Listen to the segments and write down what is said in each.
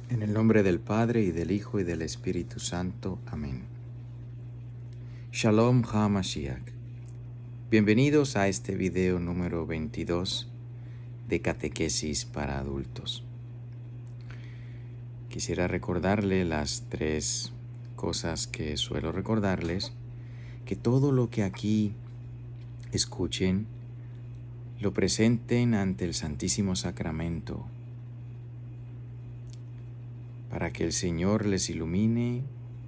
En el nombre del Padre, y del Hijo, y del Espíritu Santo. Amén. Shalom HaMashiach. Bienvenidos a este video número 22 de Catequesis para Adultos. Quisiera recordarle las tres cosas que suelo recordarles, que todo lo que aquí escuchen lo presenten ante el Santísimo Sacramento, para que el Señor les ilumine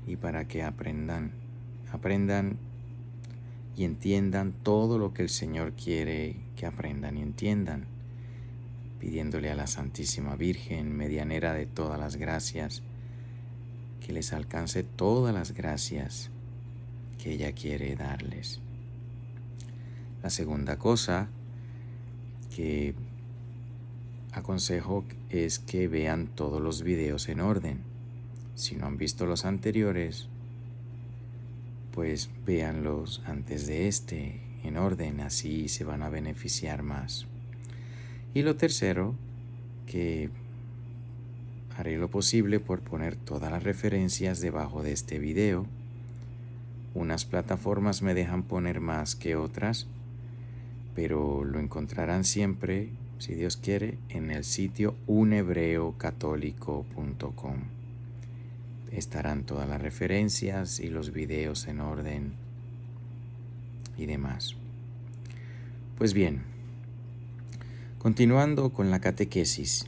y para que aprendan y entiendan todo lo que el Señor quiere que aprendan y entiendan, pidiéndole a la Santísima Virgen, medianera de todas las gracias, que les alcance todas las gracias que ella quiere darles. La segunda cosa que aconsejo es que vean todos los videos en orden. Si no han visto los anteriores, pues véanlos antes de este, en orden, así se van a beneficiar más. Y lo tercero, que haré lo posible por poner todas las referencias debajo de este video. Unas plataformas me dejan poner más que otras, pero lo encontrarán siempre, si Dios quiere, en el sitio unhebreocatólico.com. Estarán todas las referencias y los videos en orden y demás. Pues bien, continuando con la catequesis.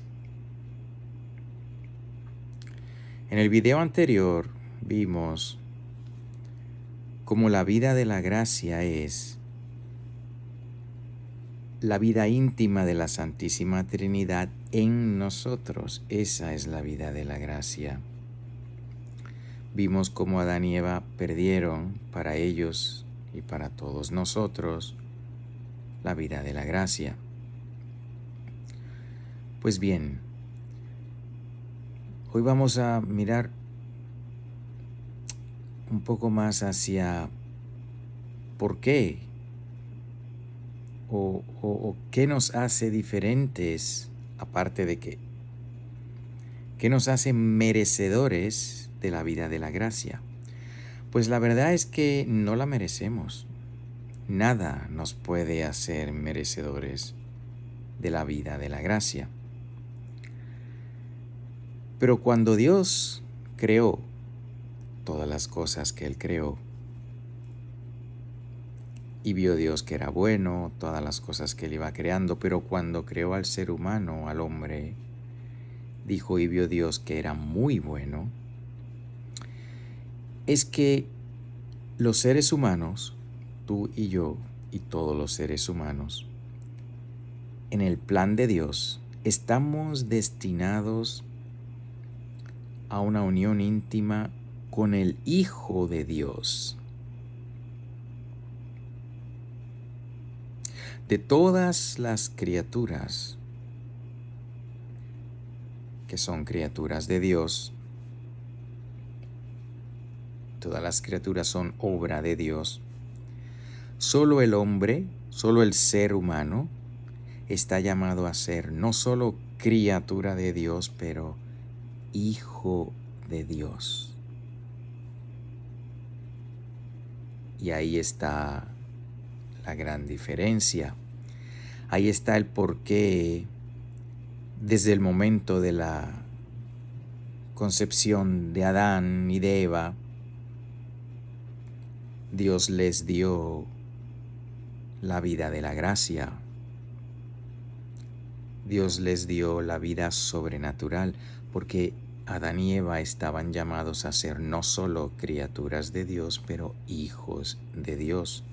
En el video anterior vimos cómo la vida de la gracia es la vida íntima de la Santísima Trinidad en nosotros. Esa es la vida de la gracia. Vimos cómo Adán y Eva perdieron para ellos y para todos nosotros la vida de la gracia. Pues bien, hoy vamos a mirar un poco más hacia por qué o qué nos hace diferentes, aparte de qué nos hace merecedores de la vida de la gracia. Pues la verdad es que no la merecemos. Nada nos puede hacer merecedores de la vida de la gracia. Pero cuando Dios creó todas las cosas que Él creó, y vio Dios que era bueno, todas las cosas que Él iba creando, pero cuando creó al ser humano, al hombre, dijo y vio Dios que era muy bueno, es que los seres humanos, tú y yo y todos los seres humanos, en el plan de Dios, estamos destinados a una unión íntima con el Hijo de Dios. De todas las criaturas que son criaturas de Dios, todas las criaturas son obra de Dios, solo el hombre, solo el ser humano, está llamado a ser no solo criatura de Dios, pero hijo de Dios. Y ahí está la gran diferencia. Ahí está el porqué desde el momento de la concepción de Adán y de Eva, Dios les dio la vida de la gracia. Dios les dio la vida sobrenatural, porque Adán y Eva estaban llamados a ser no solo criaturas de Dios, pero hijos de Dios.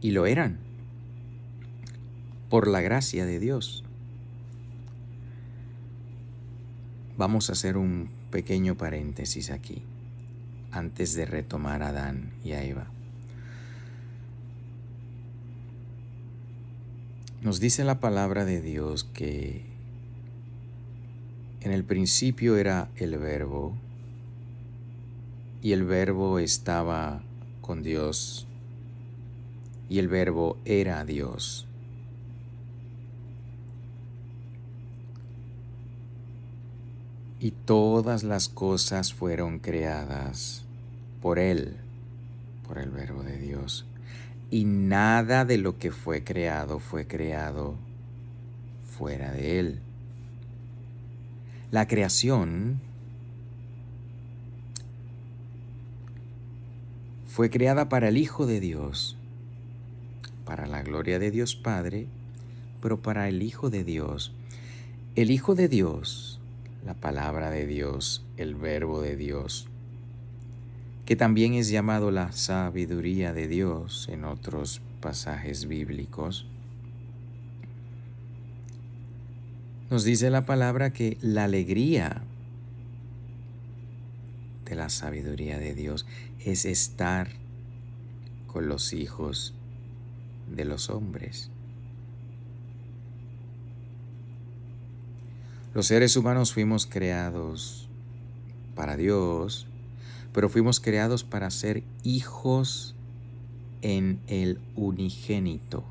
Y lo eran, por la gracia de Dios. Vamos a hacer un pequeño paréntesis aquí, antes de retomar a Adán y a Eva. Nos dice la palabra de Dios que en el principio era el Verbo, y el Verbo estaba con Dios, y el Verbo era Dios. Y todas las cosas fueron creadas por Él, por el Verbo de Dios. Y nada de lo que fue creado fuera de Él. La creación fue creada para el Hijo de Dios, para la gloria de Dios Padre, pero para el Hijo de Dios. El Hijo de Dios, la palabra de Dios, el Verbo de Dios, que también es llamado la sabiduría de Dios en otros pasajes bíblicos, nos dice la palabra que la alegría de la sabiduría de Dios es estar con los hijos de los hombres. Los seres humanos fuimos creados para Dios, pero fuimos creados para ser hijos en el unigénito.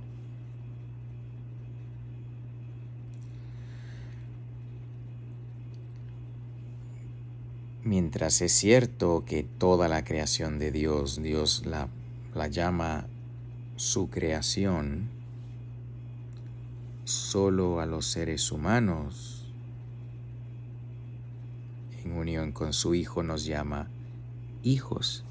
Mientras es cierto que toda la creación de Dios, Dios la llama su creación, solo a los seres humanos, en unión con su Hijo, nos llama hijos.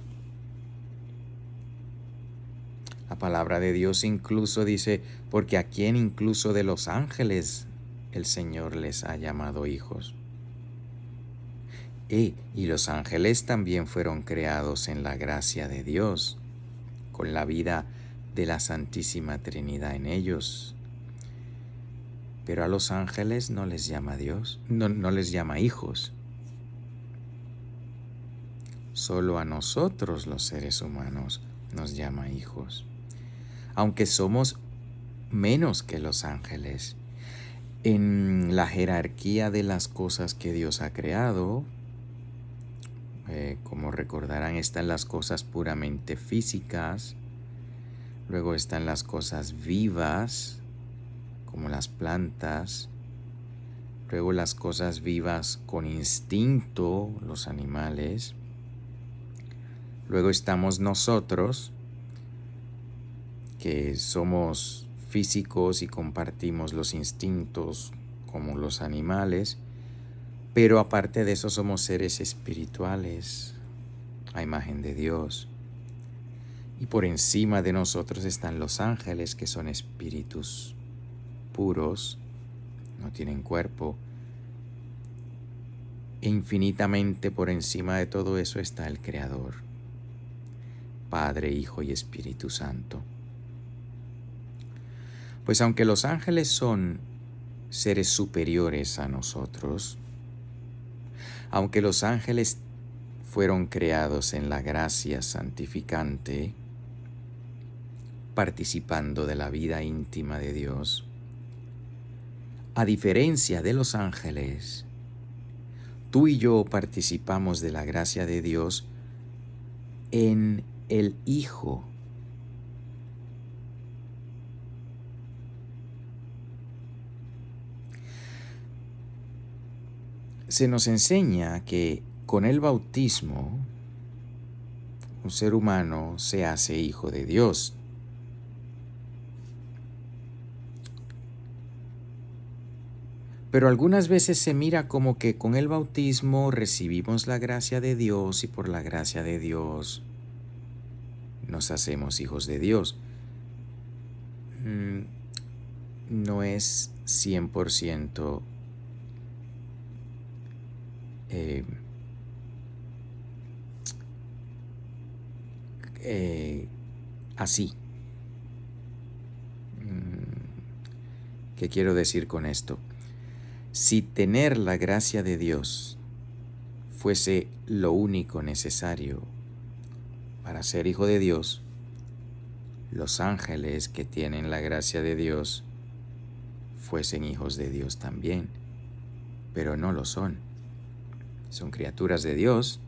La palabra de Dios incluso dice, porque a quien incluso de los ángeles el Señor les ha llamado hijos. Y los ángeles también fueron creados en la gracia de Dios, con la vida de la Santísima Trinidad en ellos. Pero a los ángeles no les llama Dios, no les llama hijos. Solo a nosotros los seres humanos nos llama hijos. Aunque somos menos que los ángeles, en la jerarquía de las cosas que Dios ha creado, como recordarán, están las cosas puramente físicas, luego están las cosas vivas, como las plantas, luego las cosas vivas con instinto, los animales, luego estamos nosotros, que somos físicos y compartimos los instintos como los animales, pero aparte de eso somos seres espirituales, a imagen de Dios. Y por encima de nosotros están los ángeles, que son espíritus puros, no tienen cuerpo. E infinitamente por encima de todo eso está el Creador, Padre, Hijo y Espíritu Santo. Pues aunque los ángeles son seres superiores a nosotros, aunque los ángeles fueron creados en la gracia santificante, participando de la vida íntima de Dios, a diferencia de los ángeles, tú y yo participamos de la gracia de Dios en el Hijo. Se nos enseña que con el bautismo un ser humano se hace hijo de Dios. Pero algunas veces se mira como que con el bautismo recibimos la gracia de Dios y por la gracia de Dios nos hacemos hijos de Dios. No es 100% así. ¿Qué quiero decir con esto? Si tener la gracia de Dios fuese lo único necesario para ser hijo de Dios, los ángeles que tienen la gracia de Dios fuesen hijos de Dios también, pero no lo son. Son criaturas de Dios,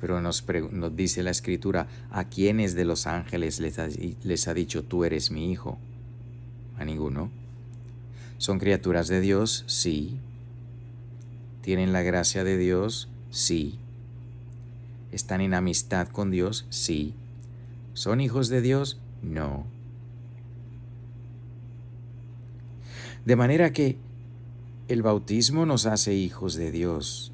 pero nos dice la Escritura, ¿a quiénes de los ángeles les ha dicho, tú eres mi hijo? A ninguno. Son criaturas de Dios, sí, ¿Tienen la gracia de Dios? Sí. ¿Están en amistad con Dios? Sí. ¿Son hijos de Dios? No. De manera que el bautismo nos hace hijos de Dios,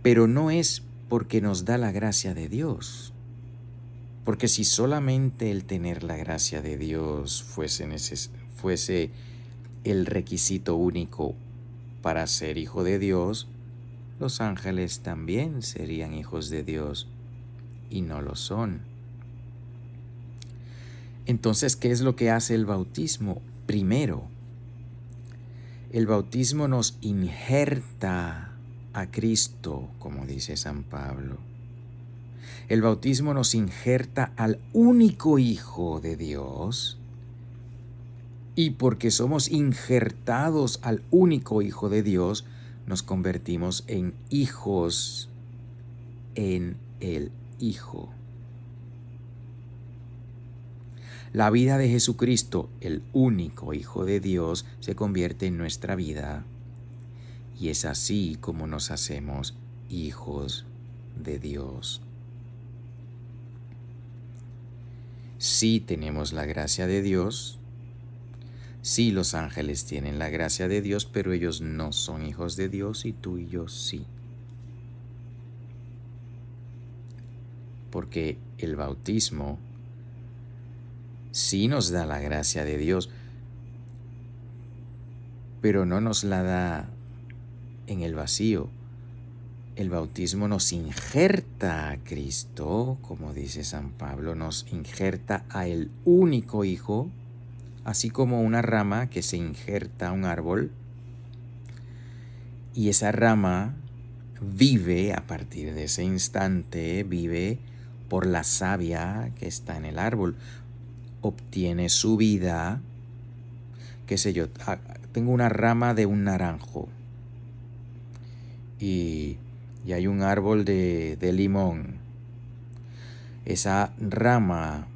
pero no es porque nos da la gracia de Dios. Porque si solamente el tener la gracia de Dios fuese el requisito único para ser hijo de Dios, los ángeles también serían hijos de Dios y no lo son. Entonces, ¿qué es lo que hace el bautismo? Primero, el bautismo nos injerta a Cristo, como dice San Pablo. El bautismo nos injerta al único Hijo de Dios, y porque somos injertados al único Hijo de Dios, nos convertimos en hijos en el Hijo. La vida de Jesucristo, el único Hijo de Dios, se convierte en nuestra vida, y es así como nos hacemos hijos de Dios. Sí tenemos la gracia de Dios, sí los ángeles tienen la gracia de Dios, pero ellos no son hijos de Dios y tú y yo sí. Porque el bautismo sí nos da la gracia de Dios, pero no nos la da en el vacío. El bautismo nos injerta a Cristo, como dice San Pablo, nos injerta a el único Hijo, así como una rama que se injerta a un árbol, y esa rama vive a partir de ese instante, vive por la savia que está en el árbol, obtiene su vida, qué sé yo, tengo una rama de un naranjo y hay un árbol de limón. Esa rama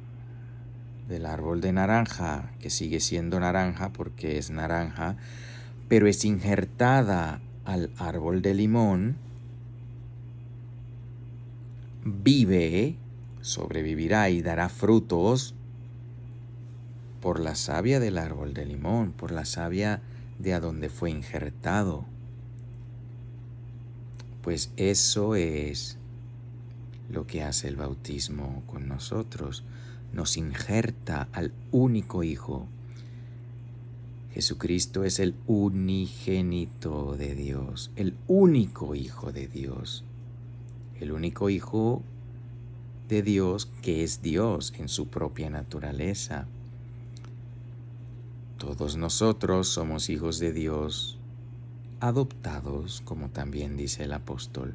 del árbol de naranja, que sigue siendo naranja porque es naranja, pero es injertada al árbol de limón, vive, sobrevivirá y dará frutos por la savia del árbol de limón, por la savia de a donde fue injertado. Pues eso es lo que hace el bautismo con nosotros. Nos injerta al único Hijo. Jesucristo es el unigénito de Dios, el único Hijo de Dios, el único Hijo de Dios que es Dios en su propia naturaleza. Todos nosotros somos hijos de Dios, adoptados, como también dice el apóstol,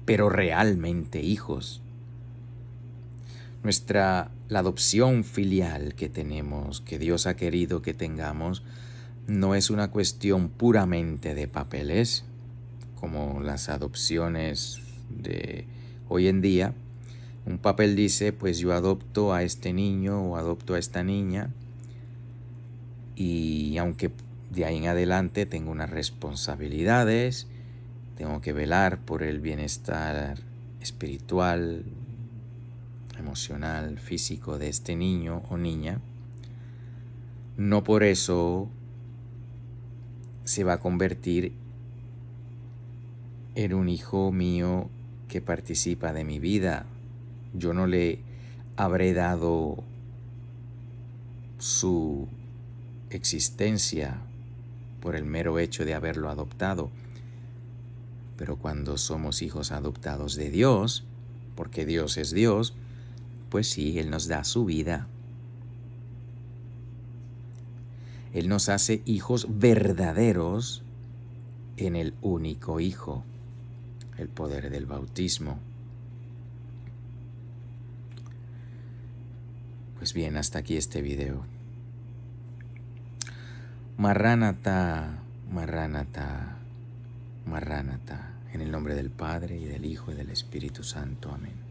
pero realmente hijos. La adopción filial que tenemos, que Dios ha querido que tengamos, no es una cuestión puramente de papeles, como las adopciones de hoy en día. Un papel dice, pues yo adopto a este niño o adopto a esta niña, y aunque de ahí en adelante tengo unas responsabilidades, tengo que velar por el bienestar espiritual, emocional, físico de este niño o niña, no por eso se va a convertir en un hijo mío que participa de mi vida. Yo no le habré dado su existencia por el mero hecho de haberlo adoptado. Pero cuando somos hijos adoptados de Dios, porque Dios es Dios, pues sí, Él nos da su vida. Él nos hace hijos verdaderos en el único Hijo, el poder del bautismo. Pues bien, hasta aquí este video. Marránata, Marránata, Marránata, en el nombre del Padre, y del Hijo, y del Espíritu Santo. Amén.